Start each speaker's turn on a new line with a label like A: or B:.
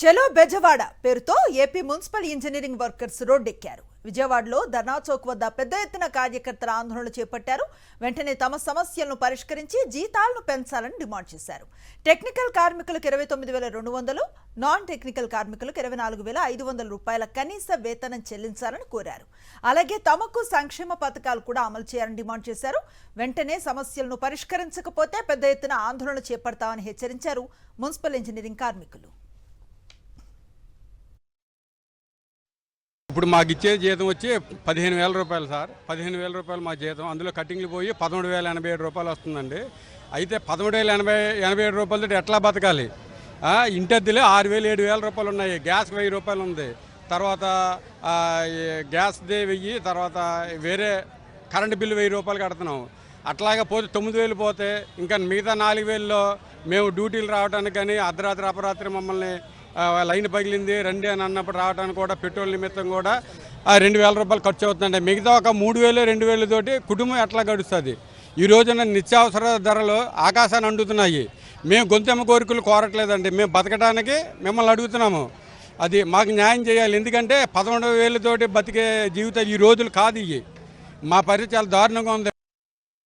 A: చలో బెజవాడ పేరుతో AP municipal engineering workers రోడ్డెక్కారు. విజయవాడలో ధర్నా చౌక్ వద్ద పెద్ద ఎత్తున కార్యకర్తల ఆందోళన చేపట్టారు. వెంటనే తమ సమస్యలను పరిష్కరించి జీతాలను పెంచాలని డిమాండ్ చేశారు. టెక్నికల్ కార్మికులకు 29,200, నాన్ టెక్నికల్ కార్మికులకు 24,500 రూపాయల కనీస వేతనం చెల్లించాలని కోరారు. అలాగే తమకు సంక్షేమ పథకాలు కూడా అమలు చేయాలని డిమాండ్ చేశారు. వెంటనే సమస్యలను పరిష్కరించకపోతే పెద్ద ఎత్తున ఆందోళన చేపడతామని హెచ్చరించారు మున్సిపల్ ఇంజనీరింగ్ కార్మికులు.
B: ఇప్పుడు మాకు ఇచ్చే జీతం వచ్చి 15,000 రూపాయలు సార్. 15,000 రూపాయలు మా జీతం. అందులో కటింగ్లు పోయి 13,087 రూపాయలు వస్తుందండి. అయితే 13,087 రూపాయలతో ఎట్లా బతకాలి? ఇంటద్దులే 6,000 7,000 రూపాయలు ఉన్నాయి. గ్యాస్ 1,000 రూపాయలు ఉంది. తర్వాత గ్యాస్ది 1000, తర్వాత వేరే కరెంటు బిల్లు 1,000 రూపాయలు కడుతున్నాం. అట్లాగే పోతే 9,000 పోతే ఇంకా మిగతా 4,000లో మేము డ్యూటీలు రావడానికి కానీ అర్ధరాత్రి అపరాత్రి మమ్మల్ని లైన్ పగిలింది రండి అని అన్నప్పుడు రావడానికి కూడా పెట్రోల్ నిమిత్తం కూడా 2,000 రూపాయలు ఖర్చు అవుతుందండి. మిగతా ఒక 3,000 2,000 తోటి కుటుంబం ఎట్లా గడుస్తుంది? ఈ రోజున నిత్యావసర ధరలు ఆకాశాన్ని అంటుతున్నాయి. మేము గొంతెమ్మ కోరికలు కోరట్లేదండి, మేము బతకడానికి మిమ్మల్ని అడుగుతున్నాము. అది మాకు న్యాయం చేయాలి. ఎందుకంటే 11,000 తోటి బతికే జీవితాలు ఈ రోజులు కాదు ఇవి. మా పరిస్థితి చాలా దారుణంగా ఉంది.